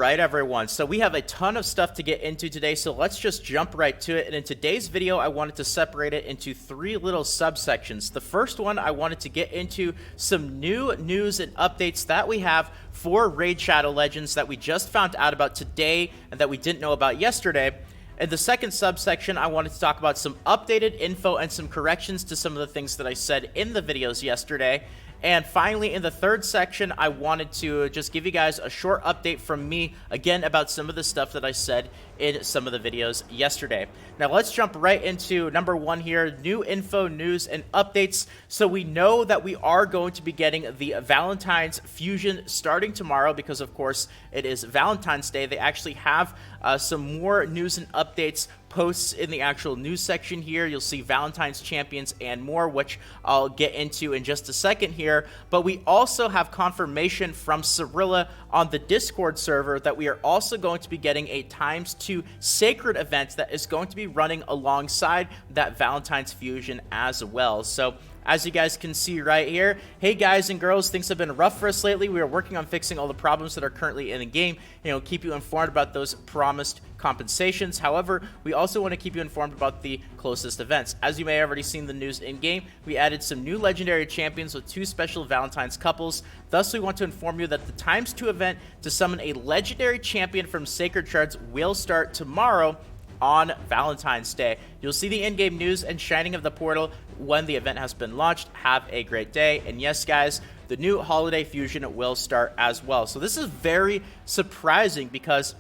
Alright everyone, so we have a ton of stuff to get into today, so let's just jump right to it. And in today's video, I wanted to separate it into three little subsections. The first one, I wanted to get into some new news and updates that we have for Raid Shadow Legends that we just found out about today and that we didn't know about yesterday. In the second subsection, I wanted to talk about some updated info and some corrections to some of the things that I said in the videos yesterday. And finally, in the third section, I wanted to just give you guys a short update from me, again, about some of the stuff that I said in some of the videos yesterday. Now, let's jump right into number one here, new info, news, and updates. So we know that we are going to be getting the Valentine's Fusion starting tomorrow because, of course, it is Valentine's Day. They actually have some more news and updates posts in the actual news section here. You'll see Valentine's champions and more, which I'll get into in just a second here. But we also have confirmation from Cirilla on the Discord server that we are also going to be getting a ×2 sacred event that is going to be running alongside that Valentine's Fusion as well. So as you guys can see right here, hey guys and girls, things have been rough for us lately. We are working on fixing all the problems that are currently in the game. Keep you informed about those promised compensations. However, we also want to keep you informed about the closest events. As you may have already seen the news in game, we added some new legendary champions with 2 special Valentine's couples. Thus, we want to inform you that the ×2 event to summon a legendary champion from Sacred Shards will start tomorrow on Valentine's Day. You'll see the in-game news and shining of the portal when the event has been launched. Have a great day. And yes, guys, the new holiday fusion will start as well. So this is very surprising because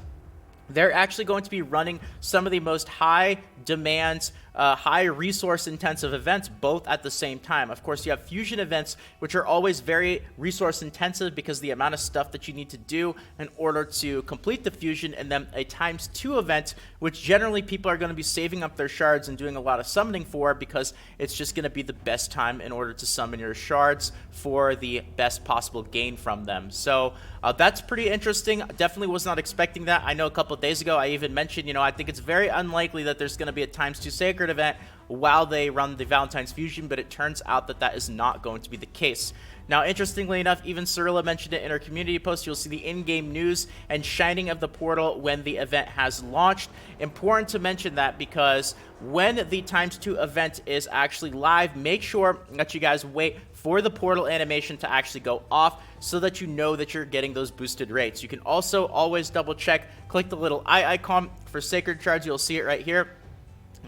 they're actually going to be running some of the most high demand, high resource intensive events both at the same time. Of course, you have fusion events, which are always very resource intensive because the amount of stuff that you need to do in order to complete the fusion, and then a ×2 event, which generally people are going to be saving up their shards and doing a lot of summoning for because it's just going to be the best time in order to summon your shards for the best possible gain from them. So that's pretty interesting. Definitely was not expecting that. I know a couple of days ago I even mentioned, I think it's very unlikely that there's going to be a ×2 sacred event while they run the Valentine's Fusion, but it turns out that that is not going to be the case. Now, interestingly enough, even Cirilla mentioned it in her community post. You'll see the in-game news and shining of the portal when the event has launched. Important to mention that because when the ×2 event is actually live, make sure that you guys wait for the portal animation to actually go off so that you know that you're getting those boosted rates. You can also always double check, click the little eye icon for Sacred Shards. You'll see it right here.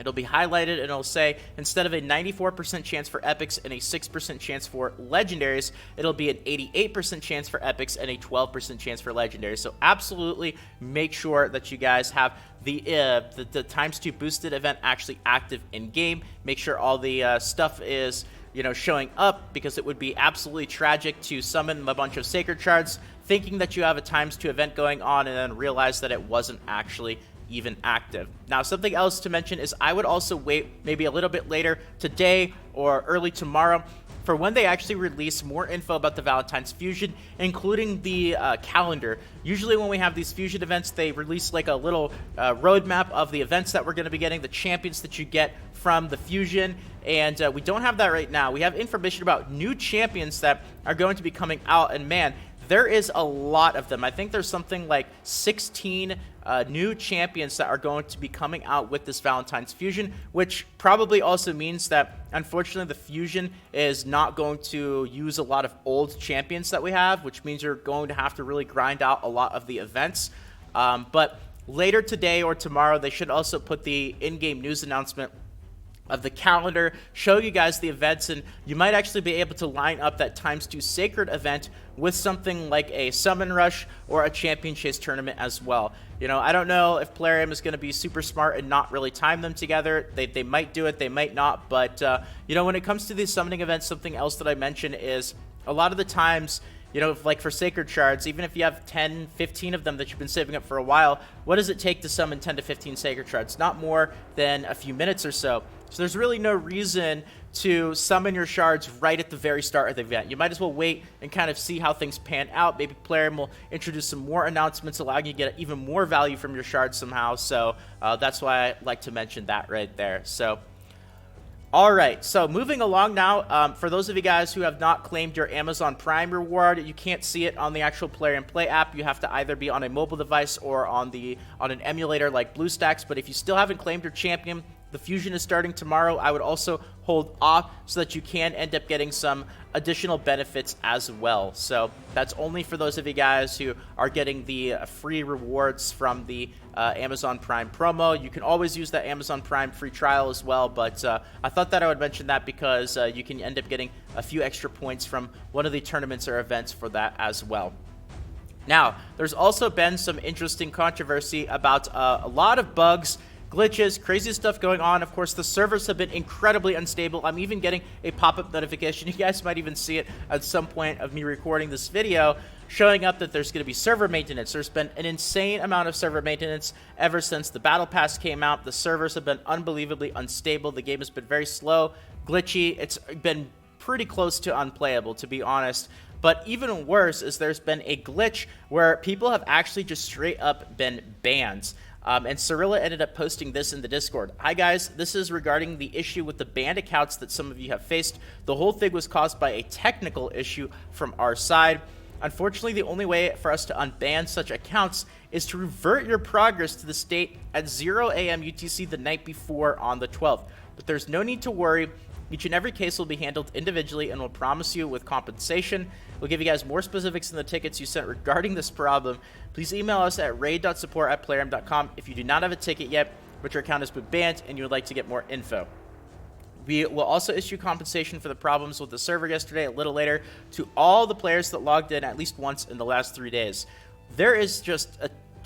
It'll be highlighted and it'll say instead of a 94% chance for epics and a 6% chance for legendaries, it'll be an 88% chance for epics and a 12% chance for legendaries. So absolutely make sure that you guys have the ×2 boosted event actually active in game. Make sure all the stuff is showing up, because it would be absolutely tragic to summon a bunch of sacred shards thinking that you have a ×2 event going on and then realize that it wasn't actually even active. Now, something else to mention is I would also wait maybe a little bit later today or early tomorrow for when they actually release more info about the Valentine's Fusion, including the calendar. Usually when we have these fusion events, they release like a little roadmap of the events that we're going to be getting, the champions that you get from the fusion, and we don't have that right now. We have information about new champions that are going to be coming out, and man, there is a lot of them. I think there's something like 16 new champions that are going to be coming out with this Valentine's Fusion, which probably also means that, unfortunately, the Fusion is not going to use a lot of old champions that we have, which means you're going to have to really grind out a lot of the events. But later today or tomorrow, they should also put the in-game news announcement of the calendar, show you guys the events, and you might actually be able to line up that ×2 sacred event with something like a summon rush or a champion chase tournament as well. I don't know if Plarium is going to be super smart and not really time them together. They might do it, they might not, but when it comes to these summoning events, something else that I mention is a lot of the times, like for Sacred Shards, even if you have 10, 15 of them that you've been saving up for a while, what does it take to summon 10 to 15 Sacred Shards? Not more than a few minutes or so. So there's really no reason to summon your shards right at the very start of the event. You might as well wait and kind of see how things pan out. Maybe Plarium will introduce some more announcements allowing you to get even more value from your shards somehow. So that's why I like to mention that right there. So All right, so moving along now, for those of you guys who have not claimed your Amazon Prime reward, you can't see it on the actual Play and Play app. You have to either be on a mobile device or on an emulator like BlueStacks. But if you still haven't claimed your champion, the Fusion is starting tomorrow. I would also hold off so that you can end up getting some additional benefits as well. So that's only for those of you guys who are getting the free rewards from the Amazon Prime promo. You can always use that Amazon Prime free trial as well, but I thought that I would mention that because you can end up getting a few extra points from one of the tournaments or events for that as well. Now, there's also been some interesting controversy about a lot of bugs, glitches, crazy stuff going on. Of course, the servers have been incredibly unstable. I'm even getting a pop-up notification. You guys might even see it at some point of me recording this video, showing up that there's going to be server maintenance. There's been an insane amount of server maintenance ever since the Battle Pass came out. The servers have been unbelievably unstable. The game has been very slow, glitchy. It's been pretty close to unplayable, to be honest. But even worse is there's been a glitch where people have actually just straight up been banned. And Cirilla ended up posting this in the Discord. Hi guys, this is regarding the issue with the banned accounts that some of you have faced. The whole thing was caused by a technical issue from our side. Unfortunately, the only way for us to unban such accounts is to revert your progress to the state at 0 a.m. UTC the night before on the 12th. But there's no need to worry. Each and every case will be handled individually and we'll promise you with compensation. We'll give you guys more specifics in the tickets you sent regarding this problem. Please email us at raid.support@playerm.com if you do not have a ticket yet, but your account has been banned and you would like to get more info. We will also issue compensation for the problems with the server yesterday a little later to all the players that logged in at least once in the last 3 days. This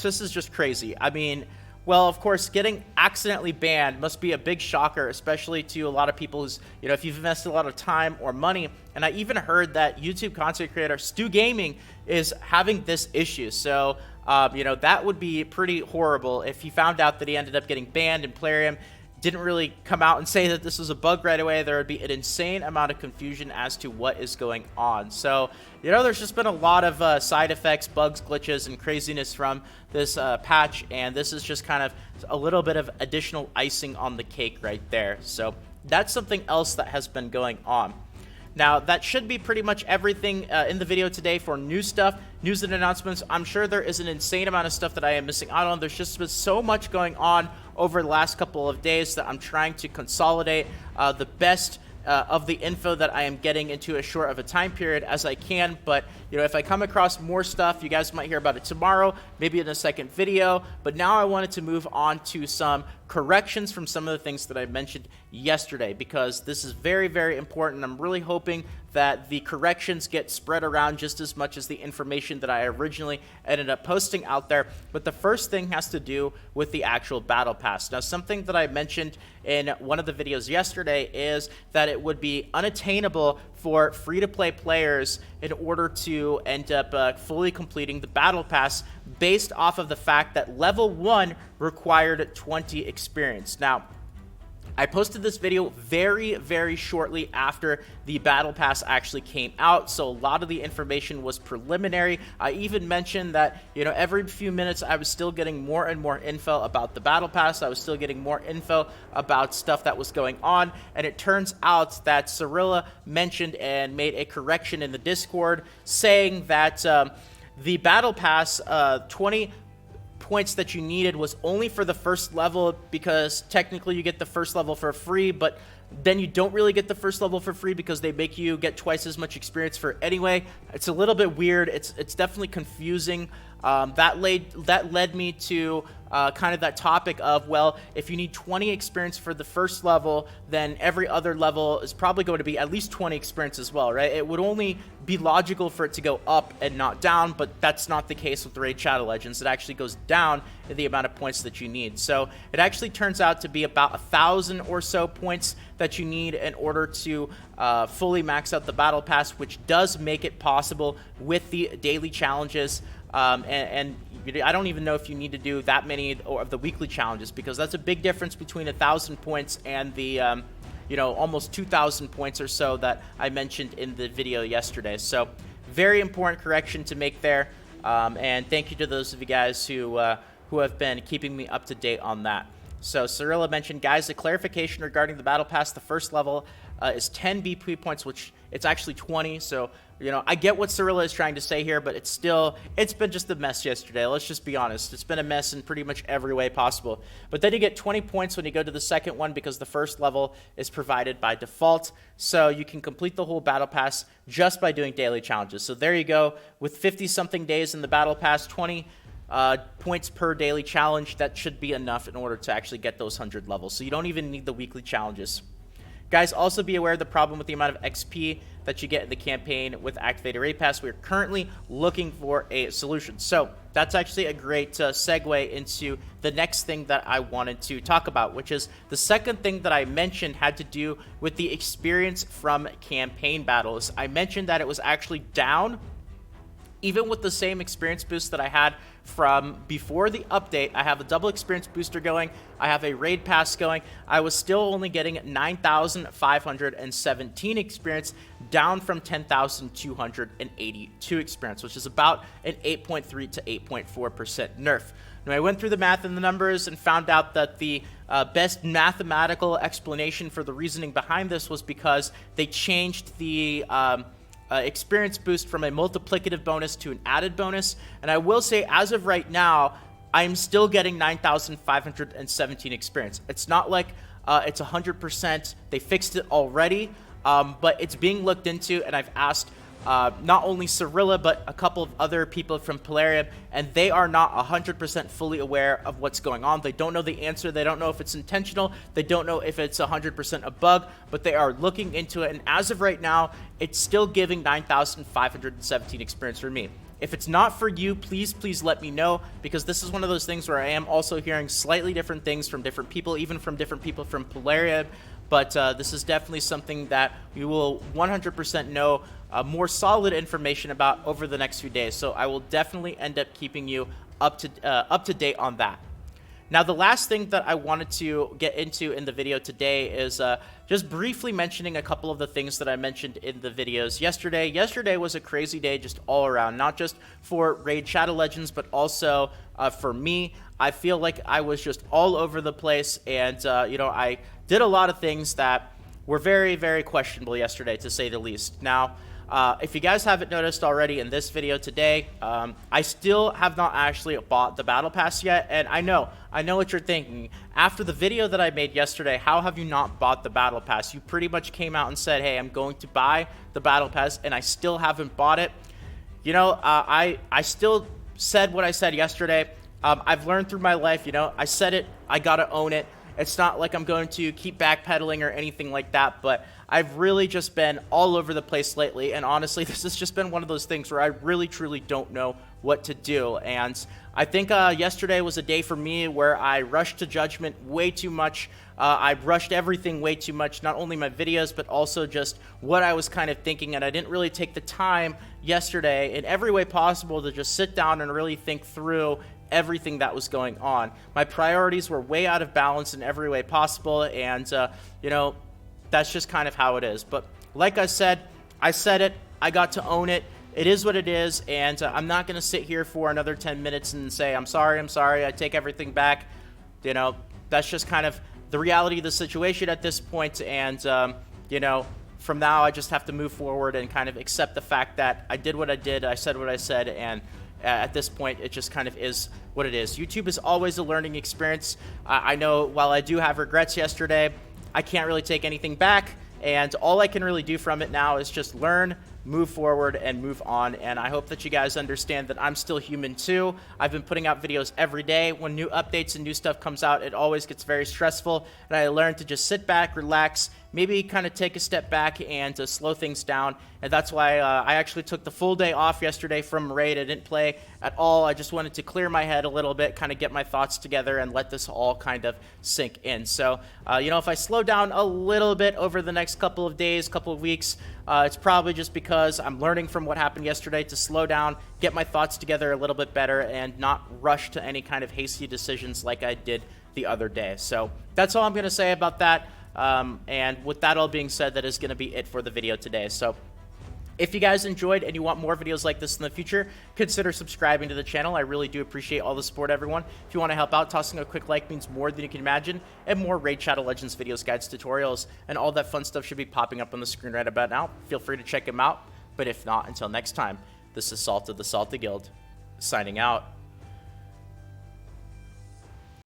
is just crazy. I mean, well, of course, getting accidentally banned must be a big shocker, especially to a lot of people who's, if you've invested a lot of time or money. And I even heard that YouTube content creator Stewgaming is having this issue. So, that would be pretty horrible if he found out that he ended up getting banned and Plarium didn't really come out and say that this was a bug right away. There would be an insane amount of confusion as to what is going on. So, there's just been a lot of side effects, bugs, glitches, and craziness from this patch, and this is just kind of a little bit of additional icing on the cake right there. So that's something else that has been going on. Now, that should be pretty much everything in the video today for new stuff, news and announcements. I'm sure there is an insane amount of stuff that I am missing out on. There's just been so much going on over the last couple of days that I'm trying to consolidate the best of the info that I am getting into as short of a time period as I can. But, if I come across more stuff, you guys might hear about it tomorrow, maybe in a second video. But now I wanted to move on to some corrections from some of the things that I mentioned yesterday, because this is very, very important. I'm really hoping that the corrections get spread around just as much as the information that I originally ended up posting out there. But the first thing has to do with the actual Battle Pass. Now, something that I mentioned in one of the videos yesterday is that it would be unattainable for free-to-play players in order to end up fully completing the Battle Pass based off of the fact that level 1 required 20 experience. Now, I posted this video very, very shortly after the Battle Pass actually came out, so a lot of the information was preliminary. I even mentioned that, every few minutes I was still getting more and more info about the Battle Pass. I was still getting more info about stuff that was going on, and it turns out that Cirilla mentioned and made a correction in the Discord saying that the Battle Pass 20 points that you needed was only for the first level, because technically you get the first level for free, but then you don't really get the first level for free because they make you get twice as much experience for it anyway. It's a little bit weird. It's definitely confusing. That led me to kind of that topic of, well, if you need 20 experience for the first level, then every other level is probably going to be at least 20 experience as well, right? It would only be logical for it to go up and not down, but that's not the case with the Raid Shadow Legends. It actually goes down in the amount of points that you need. So it actually turns out to be about 1,000 or so points that you need in order to fully max out the Battle Pass, which does make it possible with the daily challenges. And I don't even know if you need to do that many of the weekly challenges, because that's a big difference between 1,000 points and the almost 2,000 points or so that I mentioned in the video yesterday. So very important correction to make there, and thank you to those of you guys who have been keeping me up to date on that. So Cirilla mentioned, guys, a clarification regarding the battle pass. The first level is 10 BP points, which it's actually 20. So, you know, I get what Cirilla is trying to say here, but it's been just a mess yesterday. Let's just be honest. It's been a mess in pretty much every way possible. But then you get 20 points when you go to the second one because the first level is provided by default. So you can complete the whole battle pass just by doing daily challenges. So there you go. With 50-something days in the battle pass, 20 points per daily challenge, that should be enough in order to actually get those 100 levels. So you don't even need the weekly challenges. Guys, also be aware of the problem with the amount of XP that you get in the campaign with Activated Raid Pass. We're currently looking for a solution. So that's actually a great segue into the next thing that I wanted to talk about, which is the second thing that I mentioned had to do with the experience from campaign battles. I mentioned that it was actually down. Even with the same experience boost that I had from before the update, I have a double experience booster going, I have a raid pass going, I was still only getting 9,517 experience, down from 10,282 experience, which is about an 8.3 to 8.4% nerf. Now, I went through the math and the numbers and found out that the best mathematical explanation for the reasoning behind this was because they changed the experience boost from a multiplicative bonus to an added bonus. And I will say, as of right now, I'm still getting 9,517 experience. It's not like it's 100%. They fixed it already, but it's being looked into, and I've asked not only Cirilla, but a couple of other people from Plarium, and they are not 100% fully aware of what's going on. They don't know the answer. They don't know if it's intentional. They don't know if it's 100% a bug, but they are looking into it. And as of right now, it's still giving 9,517 experience for me. If it's not for you, please let me know, because this is one of those things where I am also hearing slightly different things from different people, even from different people from Plarium. But this is definitely something that we will 100% know more solid information about over the next few days. So I will definitely end up keeping you up to date on that. Now, the last thing that I wanted to get into in the video today is just briefly mentioning a couple of the things that I mentioned in the videos yesterday. Yesterday was a crazy day just all around, not just for Raid Shadow Legends, but also for me. I feel like I was just all over the place, and you know, I did a lot of things that were very questionable yesterday, to say the least. Now, if you guys haven't noticed already in this video today, I still have not actually bought the Battle Pass yet, and I know what you're thinking. After the video that I made yesterday, how have you not bought the Battle Pass? You pretty much came out and said, hey, I'm going to buy the Battle Pass, and I still haven't bought it. You know, I still said what I said yesterday. I've learned through my life, you know, I said it, I gotta own it. It's not like I'm going to keep backpedaling or anything like that, but I've really just been all over the place lately, and honestly, this has just been one of those things where I really, truly don't know what to do. And I think yesterday was a day for me where I rushed to judgment way too much. I rushed everything way too much, not only my videos, but also just what I was kind of thinking, and I didn't really take the time yesterday in every way possible to just sit down and really think through everything that was going on. My priorities were way out of balance in every way possible, and you know, that's just kind of how it is. But like I said it, I got to own it. It is what it is, and I'm not going to sit here for another 10 minutes and say, I'm sorry, I take everything back. You know, that's just kind of the reality of the situation at this point, and you know, from now I just have to move forward and kind of accept the fact that I did what I did, I said what I said, and at this point, it just kind of is what it is. YouTube is always a learning experience. I know while I do have regrets yesterday, I can't really take anything back, and all I can really do from it now is just learn, move forward, and move on. And I hope that you guys understand that I'm still human too. I've been putting out videos every day. When new updates and new stuff comes out, it always gets very stressful, and I learned to just sit back, relax, maybe kind of take a step back and to slow things down. And that's why I actually took the full day off yesterday from Raid. I didn't play at all. I just wanted to clear my head a little bit, kind of get my thoughts together and let this all kind of sink in. So, you know, if I slow down a little bit over the next couple of days, couple of weeks, it's probably just because I'm learning from what happened yesterday to slow down, get my thoughts together a little bit better, and not rush to any kind of hasty decisions like I did the other day. So that's all I'm going to say about that. And with that all being said, that is going to be it for the video today. So If you guys enjoyed and you want more videos like this in the future, consider subscribing to the channel. I really do appreciate all the support, everyone. If you want to help out, tossing a quick like means more than you can imagine, and more Raid Shadow Legends videos, guides, tutorials, and all that fun stuff should be popping up on the screen right about now. Feel free to check them out, but if not, until next time, this is Salt of the Salty Guild, signing out.